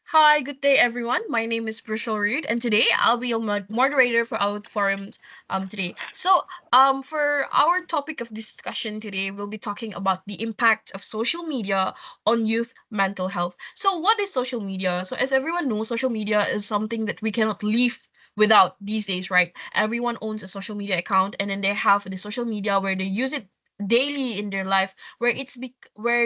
Hi, good day, everyone. My name is Bruchel Ryud, and today I'll be a moderator for our forums today. For our topic of discussion today, we'll be talking about the impact of social media on youth mental health. So, what is social media? So, as everyone knows, social media is something that we cannot live without these days, right? Everyone owns a social media account, and then they have the social media where they use it daily in their life, where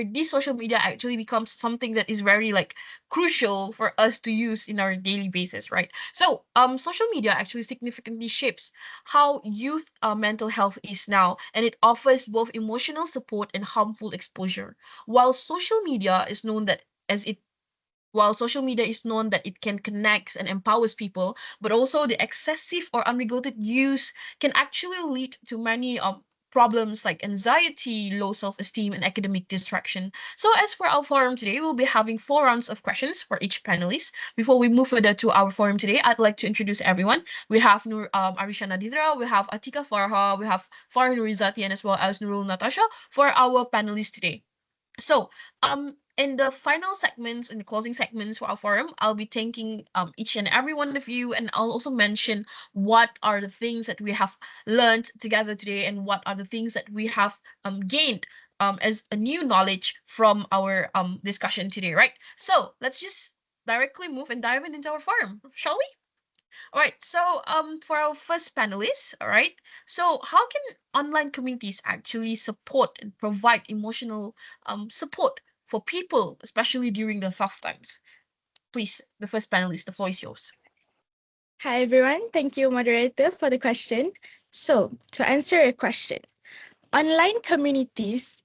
this social media actually becomes something that is very like crucial for us to use in our daily basis, right? Social media actually significantly shapes how youth mental health is now, and it offers both emotional support and harmful exposure. While social media is known that as it while social media is known that it can connect and empowers people, but also the excessive or unregulated use can actually lead to many problems like anxiety, low self-esteem, and academic distraction. So as for our forum today, we'll be having 4 rounds of questions for each panelist. Before we move further to our forum today, I'd like to introduce everyone. We have Ariesya, Nadhira, we have Atiqah, Farhah, we have Farah, Izzati, and as well as Nurul, Natasha for our panelists today. In the final segments, in the closing segments for our forum, I'll be thanking each and every one of you, and I'll also mention what are the things that we have learned together today, and what are the things that we have gained as a new knowledge from our discussion today, right? So let's just directly move and dive into our forum, shall we? All right, for our first panelist, all right, so how can online communities actually support and provide emotional support for people, especially during the tough times? Please, the first panelist, the floor is yours. Hi everyone, thank you moderator for the question. So to answer your question, online communities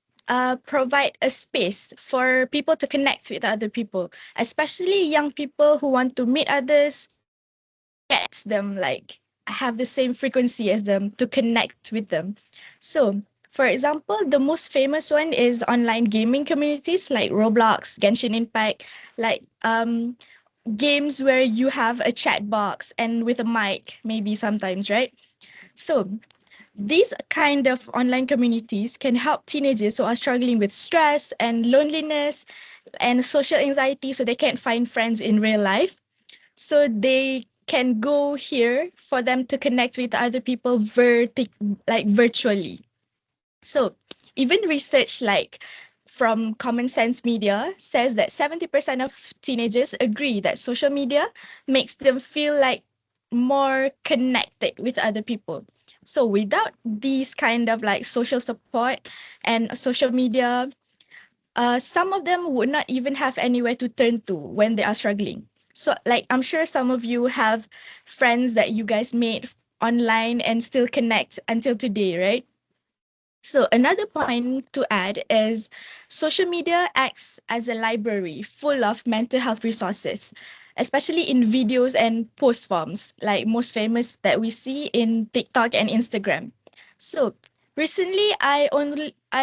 provide a space for people to connect with other people, especially young people who want to meet others who gets them like have the same frequency as them to connect with them. So for example, the most famous one is online gaming communities like Roblox, Genshin Impact, like games where you have a chat box and with a mic, maybe sometimes, right? So these kind of online communities can help teenagers who are struggling with stress and loneliness and social anxiety, so they can't find friends in real life. So they can go here for them to connect with other people like virtually. So even research like from Common Sense Media says that 70% of teenagers agree that social media makes them feel like more connected with other people. So without these kind of like social support and social media, some of them would not even have anywhere to turn to when they are struggling. So like I'm sure some of you have friends that you guys made online and still connect until today, right? So another point to add is social media acts as a library full of mental health resources, especially in videos and post forms, like most famous that we see in TikTok and Instagram. So recently, I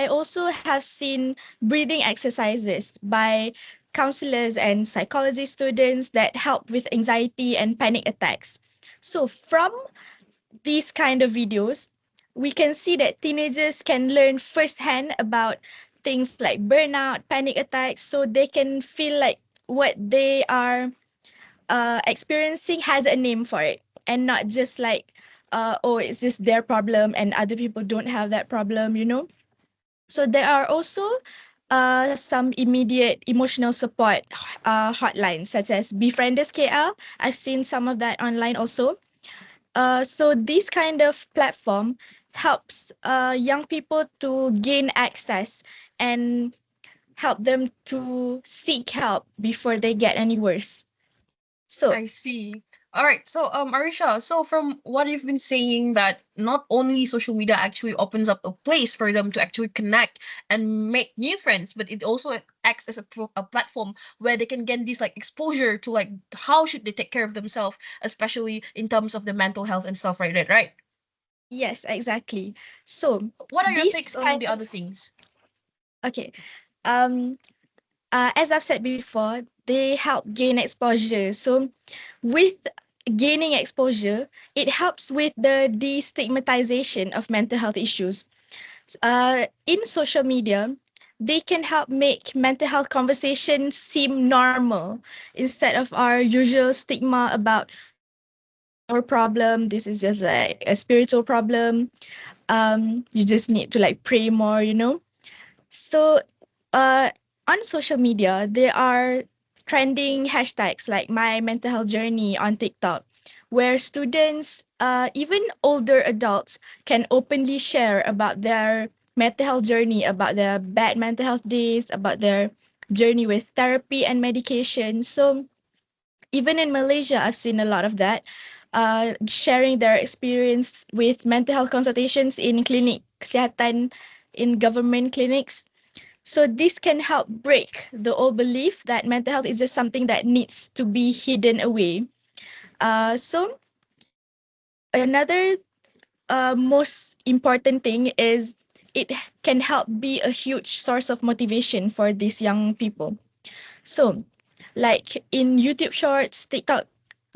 also have seen breathing exercises by counselors and psychology students that help with anxiety and panic attacks. So from these kind of videos, we can see that teenagers can learn firsthand about things like burnout, panic attacks, so they can feel like what they are experiencing has a name for it and not just like, oh, it's just their problem and other people don't have that problem, you know? So there are also some immediate emotional support hotlines such as Befrienders KL. I've seen some of that online also. So this kind of platform helps young people to gain access and help them to seek help before they get any worse. So I see. All right. Arisha, so from what you've been saying, that not only social media actually opens up a place for them to actually connect and make new friends, but it also acts as a platform where they can get this like exposure to like how should they take care of themselves, especially in terms of the mental health and stuff, right? Right. yes, exactly. So What are your these takes on kind the of other things? okay. Um, as I've said before, they help gain exposure. So with gaining exposure, it helps with the destigmatization of mental health issues. In social media, they can help make mental health conversations seem normal instead of our usual stigma about, oh, this is just our problem, this is just like a spiritual problem. You just need to like pray more, you know. So, uh, on social media, there are trending hashtags like my mental health journey on TikTok, where students, even older adults, can openly share about their mental health journey, about their bad mental health days, about their journey with therapy and medication. So, even in Malaysia, I've seen a lot of that, sharing their experience with mental health consultations in clinic kesihatan, in government clinics. So this can help break the old belief that mental health is just something that needs to be hidden away. So another most important thing is it can help be a huge source of motivation for these young people. So, like in YouTube Shorts, TikTok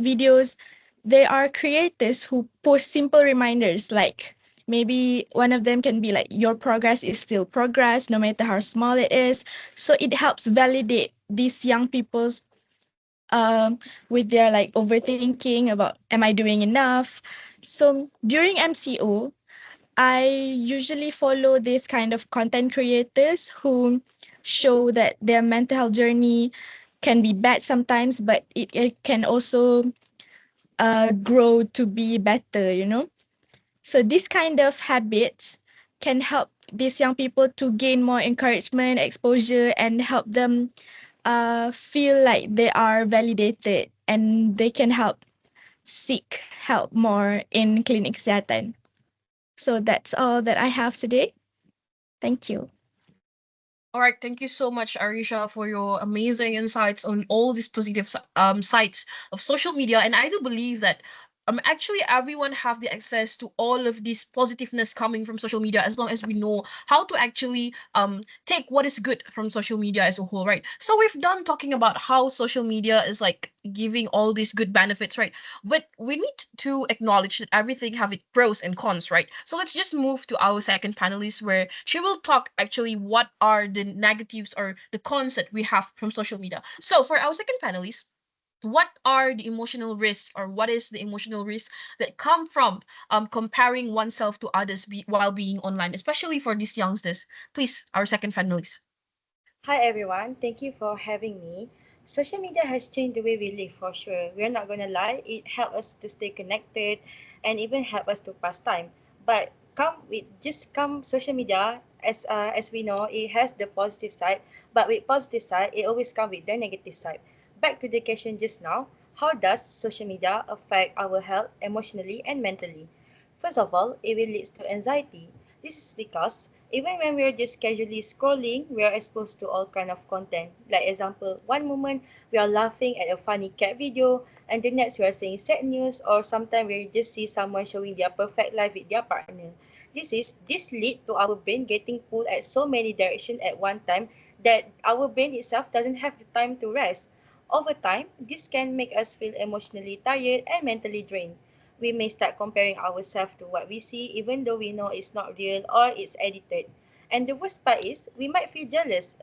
videos, there are creators who post simple reminders like maybe one of them can be like your progress is still progress no matter how small it is. So it helps validate these young people's with their like overthinking about am I doing enough. So during MCO, I usually follow this kind of content creators who show that their mental health journey can be bad sometimes, but it can also grow to be better, you know? So this kind of habits can help these young people to gain more encouragement, exposure, and help them feel like they are validated and they can help seek help more in clinic kesihatan. So that's all that I have today. Thank you. All right, thank you so much, Ariesya, for your amazing insights on all these positive sides of social media. And I do believe that actually everyone have the access to all of this positiveness coming from social media as long as we know how to actually take what is good from social media as a whole, right? So we've done talking about how social media is like giving all these good benefits, right? But we need to acknowledge that everything have its pros and cons, right? So let's just move to our second panelist where she will talk actually what are the negatives or the cons that we have from social media. So for our second panelist, what are the emotional risks or what is the emotional risk that come from comparing oneself to others while being online, especially for these youngsters? Please, our second panelist. Hi everyone, thank you for having me. Social media has changed the way we live for sure. We're not gonna lie, it helped us to stay connected and even help us to pass time. But come social media as we know, it has the positive side, but with positive side, it always comes with the negative side. Back to the question just now, how does social media affect our health emotionally and mentally? First of all, it will lead to anxiety. This is because even when we're just casually scrolling, we are exposed to all kind of content. Like example, one moment we are laughing at a funny cat video, and the next we are seeing sad news, or sometimes we just see someone showing their perfect life with their partner. This lead to our brain getting pulled at so many directions at one time that our brain itself doesn't have the time to rest. Over time, this can make us feel emotionally tired and mentally drained. We may start comparing ourselves to what we see, even though we know it's not real or it's edited. And the worst part is, we might feel jealous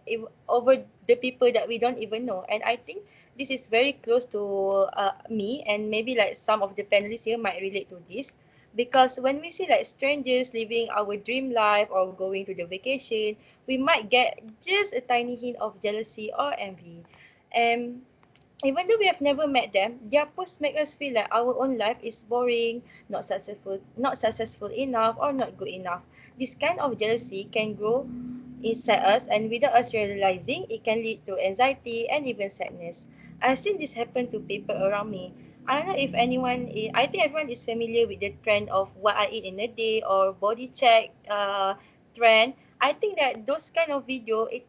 over the people that we don't even know. And I think this is very close to me, and maybe like some of the panelists here might relate to this. Because when we see like strangers living our dream life or going to the vacation, we might get just a tiny hint of jealousy or envy. And even though we have never met them, their posts make us feel like our own life is boring, not successful enough, or not good enough. This kind of jealousy can grow inside us, and without us realizing, it can lead to anxiety and even sadness. I've seen this happen to people around me. I don't know if I think everyone is familiar with the trend of what I eat in a day or body check trend. I think that those kind of video, it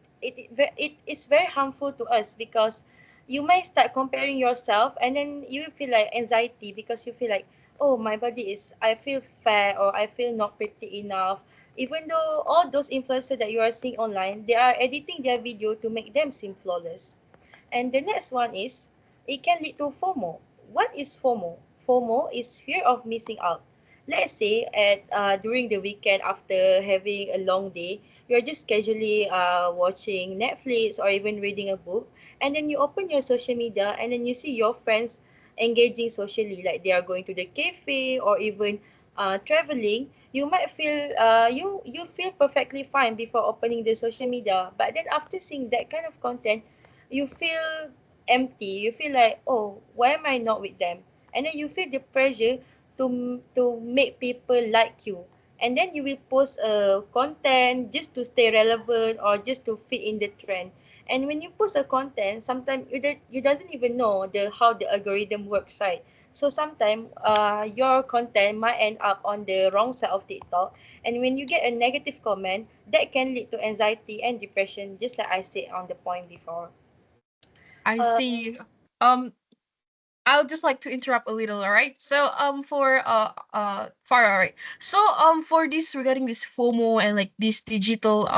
is very harmful to us because you might start comparing yourself, and then you will feel like anxiety because you feel like, oh, my body is, I feel fat or I feel not pretty enough, even though all those influencers that you are seeing online, they are editing their video to make them seem flawless. And the next one is, it can lead to FOMO. What is FOMO? FOMO is fear of missing out. Let's say at during the weekend after having a long day, you're just casually watching Netflix or even reading a book, and then you open your social media and then you see your friends engaging socially, like they are going to the cafe or even traveling. You might feel you feel perfectly fine before opening the social media, but then after seeing that kind of content, you feel empty. You feel like, oh, why am I not with them? And then you feel the pressure to make people like you, and then you will post content just to stay relevant or just to fit in the trend. And when you post a content, sometimes you doesn't even know the how the algorithm works, right? So sometimes your content might end up on the wrong side of TikTok, and when you get a negative comment, that can lead to anxiety and depression, just like I said on the point before. I uh, see. Um, I'll just like to interrupt a little, all right? So for Farah, right? So for this regarding this FOMO and like this digital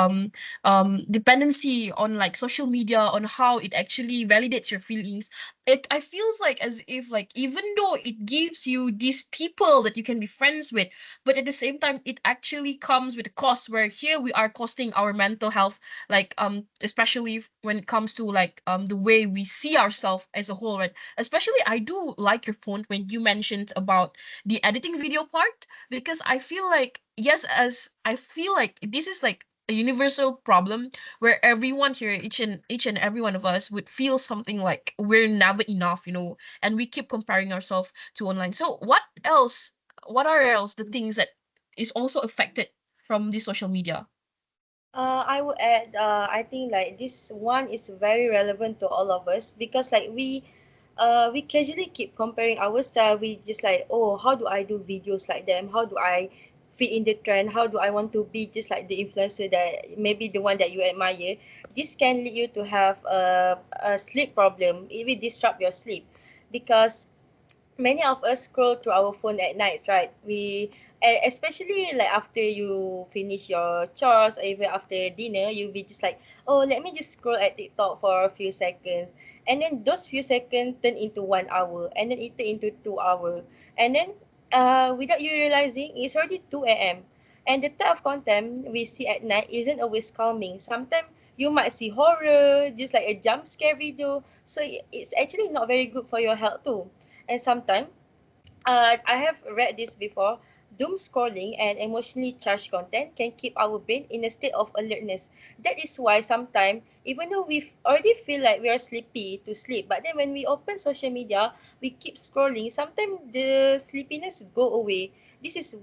dependency on like social media, on how it actually validates your feelings, it I feels like as if like even though it gives you these people that you can be friends with, but at the same time it actually comes with a cost, where here we are costing our mental health, like especially when it comes to like the way we see ourselves as a whole, right? Especially I do like your point when you mentioned about the editing video part, because I feel like yes, as I feel like this is like a universal problem where everyone here, each and every one of us would feel something like we're never enough, and we keep comparing ourselves to online. So what are else the things that is also affected from the social media? I would add, I think like this one is very relevant to all of us, because like we casually keep comparing ourselves. We just like, oh, how do I do videos like them? How do I fit in the trend? How do I want to be just like the influencer, that maybe the one that you admire? This can lead you to have a sleep problem. It will disrupt your sleep, because many of us scroll through our phone at night, right? Especially like after you finish your chores or even after dinner, you'll be just like, oh, let me just scroll at TikTok for a few seconds. And then those few seconds turn into 1 hour, and then it turn into 2 hour. And then without you realizing, it's already 2 a.m. And the type of content we see at night isn't always calming. Sometimes you might see horror, just like a jump scare video. So it's actually not very good for your health too. And sometimes, I have read this before. Doom scrolling and emotionally charged content can keep our brain in a state of alertness. That is why sometimes, even though we already feel like we are sleepy to sleep, but then when we open social media, we keep scrolling. Sometimes the sleepiness go away. This is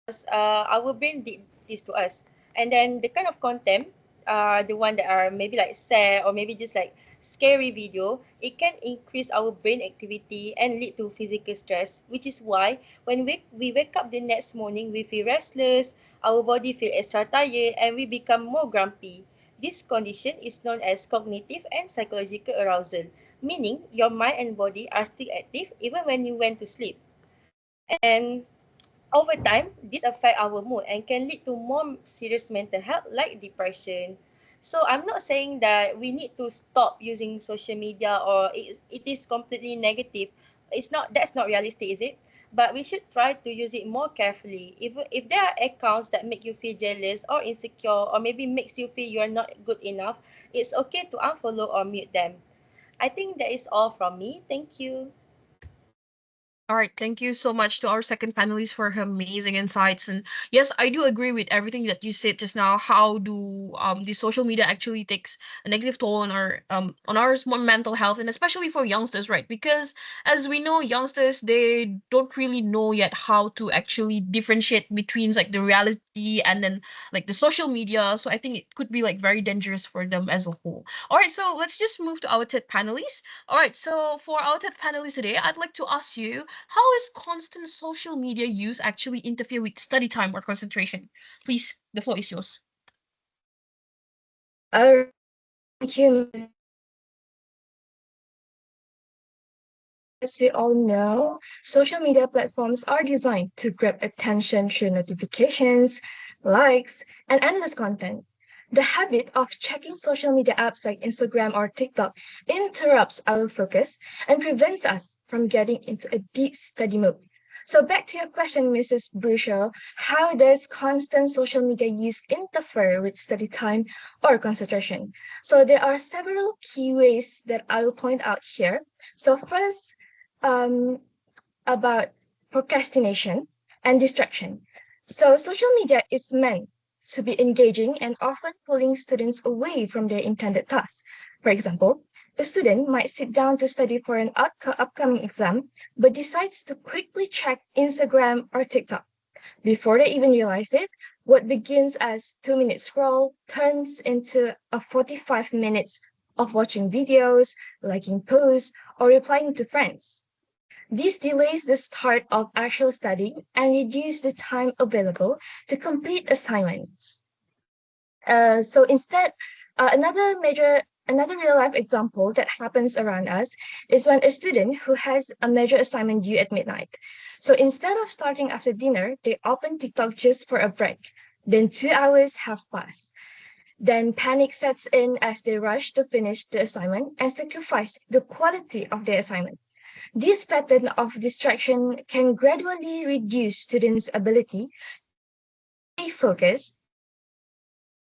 because our brain did this to us. And then the kind of content, the one that are maybe like sad or maybe just like scary video, it can increase our brain activity and lead to physical stress, which is why when we wake up the next morning, we feel restless, our body feel extra tired, and we become more grumpy. This condition is known as cognitive and psychological arousal, meaning your mind and body are still active even when you went to sleep. And over time, this affect our mood and can lead to more serious mental health like depression. So I'm not saying that we need to stop using social media or it is completely negative. It's not That's not realistic, is it? But we should try to use it more carefully. If there are accounts that make you feel jealous or insecure or maybe makes you feel you are not good enough, it's okay to unfollow or mute them. I think that is all from me. Thank you. All right, thank you so much to our second panelist for her amazing insights. And yes, I do agree with everything that you said just now. How do the social media actually takes a negative toll on our mental health, and especially for youngsters, right? Because as we know, youngsters, they don't really know yet how to actually differentiate between like the reality and then like the social media. So I think it could be like very dangerous for them as a whole. All right, so let's just move to our third panelist. All right, so for our third panelist today, I'd like to ask you, how is constant social media use actually interfere with study time or concentration? Please, the floor is yours. All right, thank you, Ms. As we all know, social media platforms are designed to grab attention through notifications, likes, and endless content. The habit of checking social media apps like Instagram or TikTok interrupts our focus and prevents us from getting into a deep study mode. So back to your question, Mrs. Bruchel, how does constant social media use interfere with study time or concentration? So there are several key ways that I will point out here. So first, um, about procrastination and distraction. So social media is meant to be engaging and often pulling students away from their intended tasks. For example, a student might sit down to study for an upcoming exam, but decides to quickly check Instagram or TikTok. Before they even realize it, what begins as 2 minute scroll turns into a 45 minutes of watching videos, liking posts, or replying to friends. This delays the start of actual studying and reduces the time available to complete assignments. So instead, another real life example that happens around us is when a student who has a major assignment due at midnight. So instead of starting after dinner, they open TikTok just for a break. Then 2 hours have passed. Then panic sets in as they rush to finish the assignment and sacrifice the quality of their assignment. This pattern of distraction can gradually reduce students' ability to stay focused and concentrate.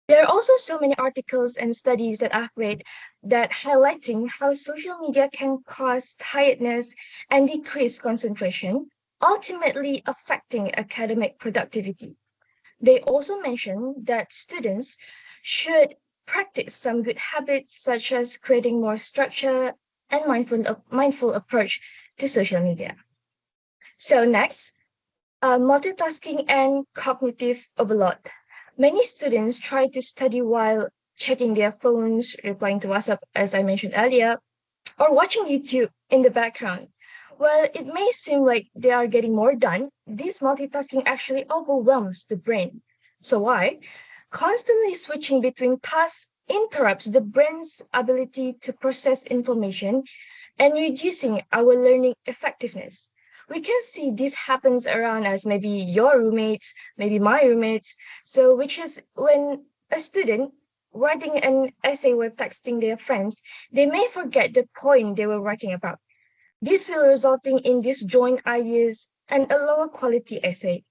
There are also so many articles and studies that I've read that highlighting how social media can cause tiredness and decrease concentration, ultimately affecting academic productivity. They also mention that students should practice some good habits such as creating more structure and mindful approach to social media. So next, multitasking and cognitive overload. Many students try to study while checking their phones, replying to WhatsApp, as I mentioned earlier, or watching YouTube in the background. While it may seem like they are getting more done, this multitasking actually overwhelms the brain. So why? Constantly switching between tasks interrupts the brain's ability to process information and reducing our learning effectiveness. We can see this happens around us, maybe your roommates, maybe my roommates. So, which is when a student writing an essay while texting their friends, they may forget the point they were writing about. This will resulting in disjoint ideas and a lower quality essay.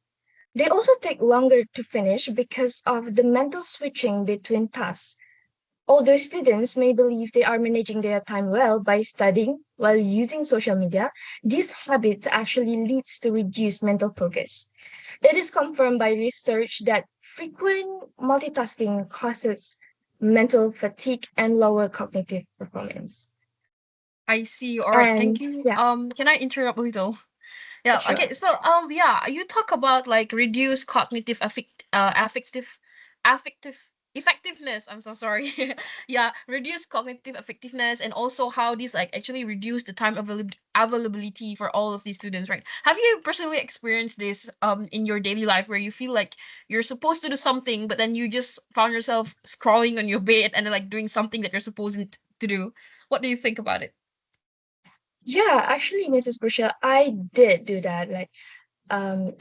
They also take longer to finish because of the mental switching between tasks. Although students may believe they are managing their time well by studying while using social media, this habit actually leads to reduced mental focus. It is confirmed by research that frequent multitasking causes mental fatigue and lower cognitive performance. I see. All right. Thank And you. yeah, Can I interrupt a little? Yeah. sure. Okay. So, yeah, you talk about like reduce cognitive effectiveness. I'm so sorry. Yeah, reduce cognitive effectiveness, and also how these like actually reduce the time availability for all of these students, right? Have you personally experienced this in your daily life where you feel like you're supposed to do something, but then you just found yourself scrolling on your bed and then, like doing something that you're supposed to do? What do you think about it? Yeah, actually, Mrs. Bruchel, I did do that. Like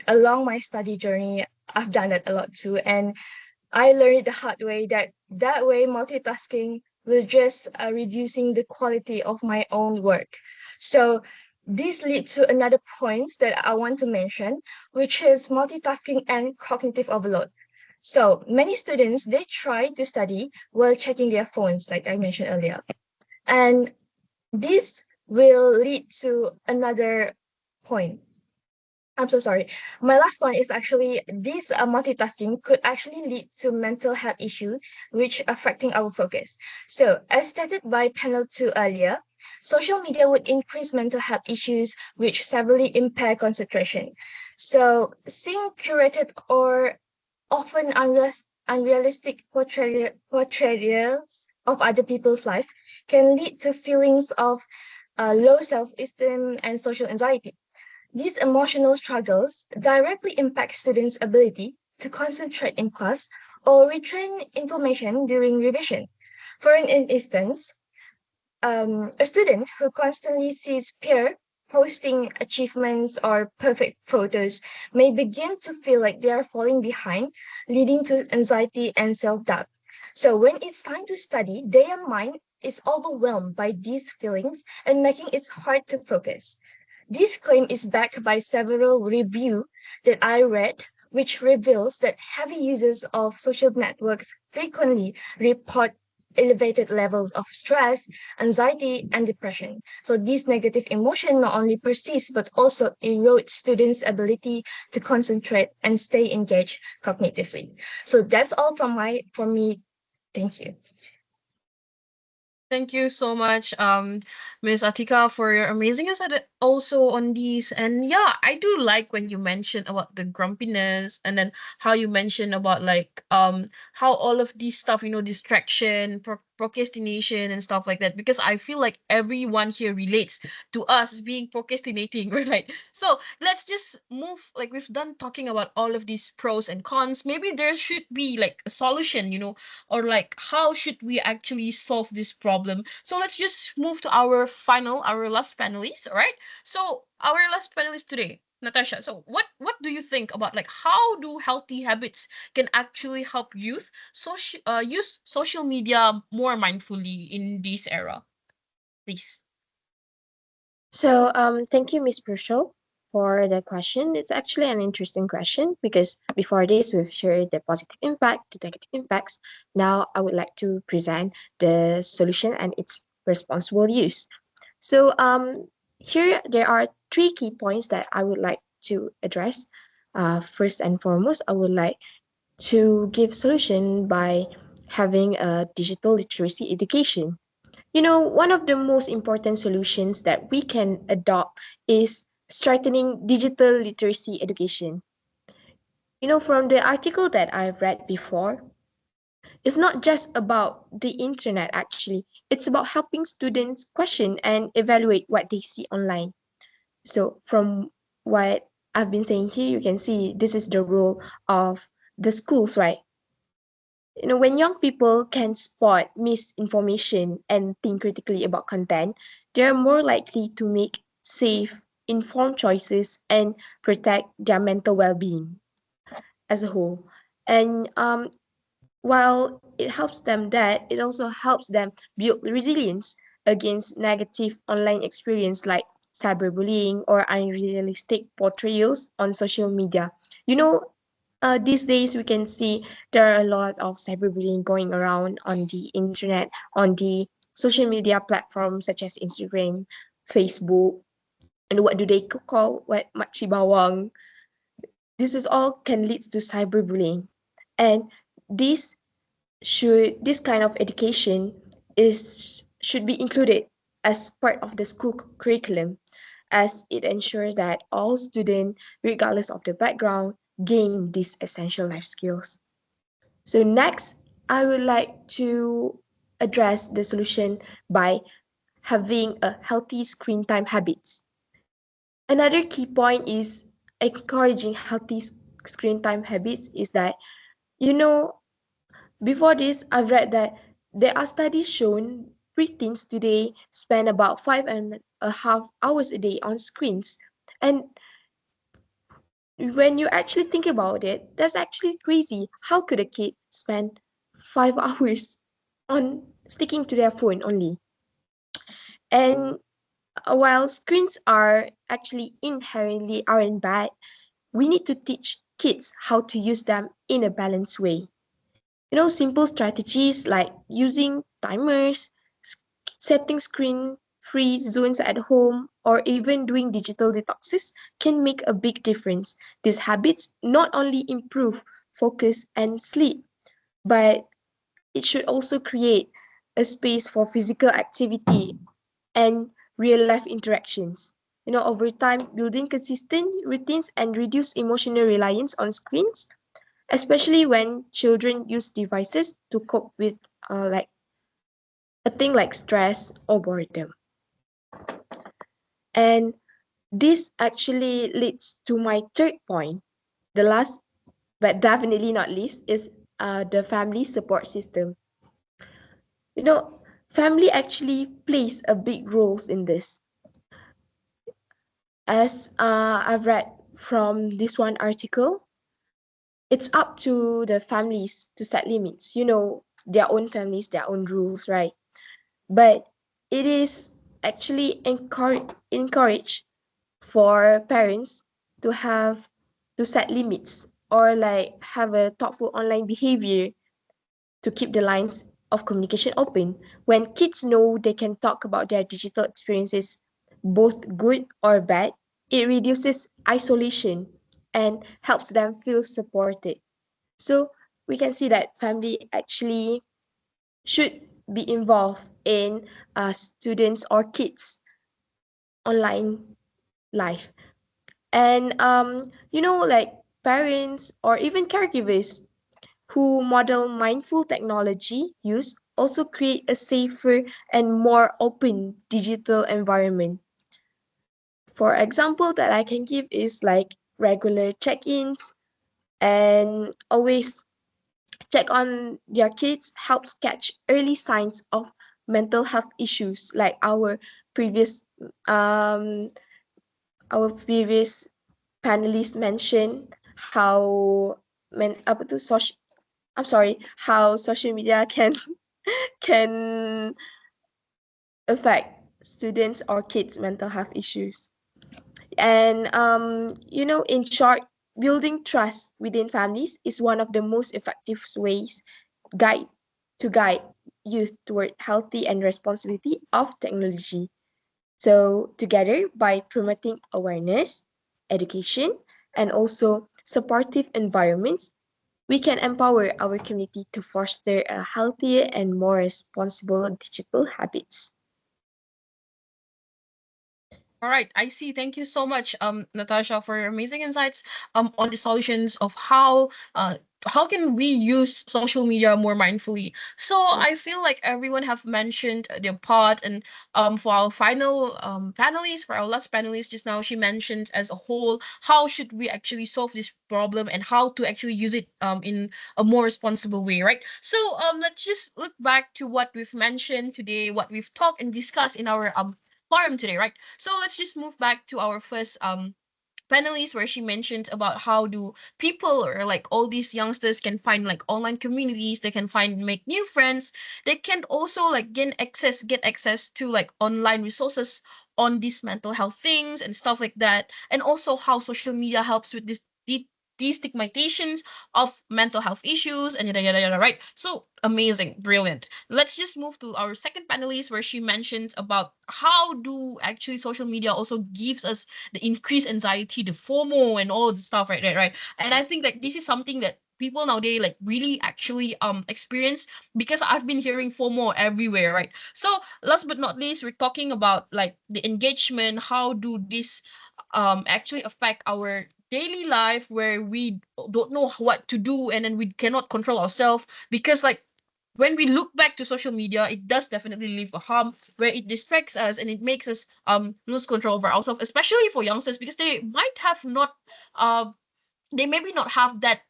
along my study journey, I've done that a lot too. And I learned it the hard way that way multitasking will just reducing the quality of my own work. So this leads to another point that I want to mention, which is multitasking and cognitive overload. So many students they try to study while checking their phones, like I mentioned earlier, and this will lead to another point. I'm so sorry. My last one is actually this multitasking could actually lead to mental health issue, which affecting our focus. So, as stated by panel 2 earlier, social media would increase mental health issues, which severely impair concentration. So, seeing curated or often unrealistic portrayals of other people's life can lead to feelings of low self-esteem and social anxiety. These emotional struggles directly impact students' ability to concentrate in class or retain information during revision. For an instance, a student who constantly sees peer posting achievements or perfect photos may begin to feel like they are falling behind, leading to anxiety and self-doubt. So when it's time to study, their mind is overwhelmed by these feelings and making it hard to focus. This claim is backed by several reviews that I read, which reveals that heavy users of social networks frequently report elevated levels of stress, anxiety, and depression. So these negative emotions not only persist but also erode students' ability to concentrate and stay engaged cognitively. So that's all from me. Thank you. Thank you so much, Miss Atika, for your amazing insight also on these. And yeah, I do like when you mention about the grumpiness, and then how you mention about like how all of these stuff, distraction, procrastination, and stuff like that. Because I feel like everyone here relates to us being procrastinating, right? So let's just move. Like we've done talking about all of these pros and cons. Maybe there should be like a solution, or like how should we actually solve this problem. So let's just move to our last panelist. All right, so our last panelist today, Natasha. So what do you think about like how do healthy habits can actually help youth use social media more mindfully in this era, please? So, thank you, Miss Bruchel, for the question. It's actually an interesting question because before this, we've shared the positive impact, the negative impacts. Now, I would like to present the solution and its responsible use. So, here there are three key points that I would like to address. First and foremost, I would like to give solution by having a digital literacy education. One of the most important solutions that we can adopt is strengthening digital literacy education. From the article that I've read before, it's not just about the internet actually. It's about helping students question and evaluate what they see online. So, from what I've been saying here, you can see this is the role of the schools, right? When young people can spot misinformation and think critically about content, they're more likely to make safe, informed choices and protect their mental well-being as a whole. And while it helps them that, it also helps them build resilience against negative online experience like cyberbullying or unrealistic portrayals on social media. You know, these days we can see there are a lot of cyberbullying going around on the internet, on the social media platforms such as Instagram, Facebook, and what do they call what makcik bawang. This is all can lead to cyberbullying, and this this kind of education is should be included as part of the school curriculum, as it ensures that all students, regardless of their background, gain these essential life skills. So next, I would like to address the solution by having a healthy screen time habits. Another key point is encouraging healthy screen time habits is that, you know, before this, I've read that there are studies shown preteens today spend about 5.5 hours a day on screens. And when you actually think about it, that's actually crazy. How could a kid spend 5 hours on sticking to their phone only? And while screens are actually inherently aren't bad, we need to teach kids how to use them in a balanced way. Simple strategies like using timers, setting screen free zones at home, or even doing digital detoxes can make a big difference. These habits not only improve focus and sleep, but it should also create a space for physical activity and real life interactions. Over time, building consistent routines and reduce emotional reliance on screens, especially when children use devices to cope with like a thing like stress or boredom. And this actually leads to my third point. The last, but definitely not least, is the family support system. You know, family actually plays a big role in this. As I've read from this one article, it's up to the families to set limits. Their own families, their own rules, right? But it is actually encouraged for parents to have to set limits or like have a thoughtful online behavior to keep the lines of communication open. When kids know they can talk about their digital experiences, both good or bad, it reduces isolation and helps them feel supported. So we can see that family actually should be involved in students or kids' online life. And like parents or even caregivers who model mindful technology use also create a safer and more open digital environment. For example, that I can give is like regular check-ins and always check on their kids helps catch early signs of mental health issues like um our previous panelists mentioned how apa tu I'm sorry, how social media can can affect students or kids' mental health issues. And in short, building trust within families is one of the most effective ways guide guide youth toward healthy and responsibility of technology. So together, by promoting awareness, education, and also supportive environments, we can empower our community to foster a healthier and more responsible digital habits. All right, I see. Thank you so much, Natasha, for your amazing insights on the solutions of how can we use social media more mindfully. So I feel like everyone have mentioned their part, and for our final panelists, for our last panelist just now, she mentioned as a whole how should we actually solve this problem and how to actually use it in a more responsible way, right? So let's just look back to what we've mentioned today, what we've talked and discussed in our forum today, right? So let's just move back to our first panelist where she mentioned about how do people or like all these youngsters can find like online communities, they can find make new friends, they can also like get access to like online resources on these mental health things and stuff like that, and also how social media helps with this destigmatizations of mental health issues and yada yada yada, right? So amazing, brilliant. Let's just move to our second panelist where she mentioned about how do actually social media also gives us the increased anxiety, the FOMO, and all the stuff, right. And I think that this is something that people nowadays like really actually experience because I've been hearing FOMO everywhere, right? So last but not least, we're talking about like the engagement. How do this actually affect our daily life where we don't know what to do and then we cannot control ourselves because like when we look back to social media, it does definitely leave a harm where it distracts us and it makes us lose control over ourselves, especially for youngsters because they might have not uh they maybe not have that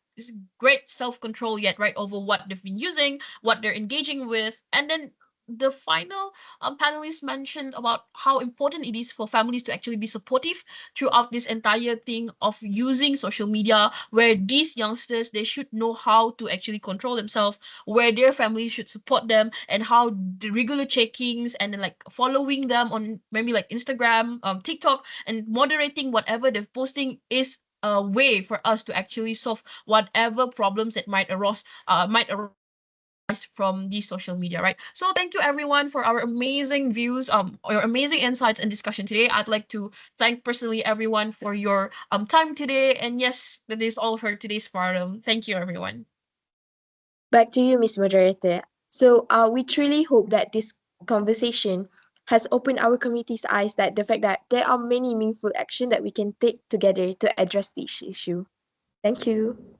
great self-control yet, right, over what they've been using, what they're engaging with. And then the final panelist mentioned about how important it is for families to actually be supportive throughout this entire thing of using social media, where these youngsters, they should know how to actually control themselves, where their families should support them, and how the regular checkings and then like following them on maybe like Instagram, TikTok, and moderating whatever they're posting is a way for us to actually solve whatever problems that might arise from the social media, right? So thank you everyone for our amazing views, your amazing insights and discussion today. I'd like to thank personally everyone for your time today. And yes, that is all for today's forum. Thank you everyone. Back to you, Miss Moderator. So we truly hope that this conversation has opened our community's eyes that the fact that there are many meaningful action that we can take together to address this issue. Thank you.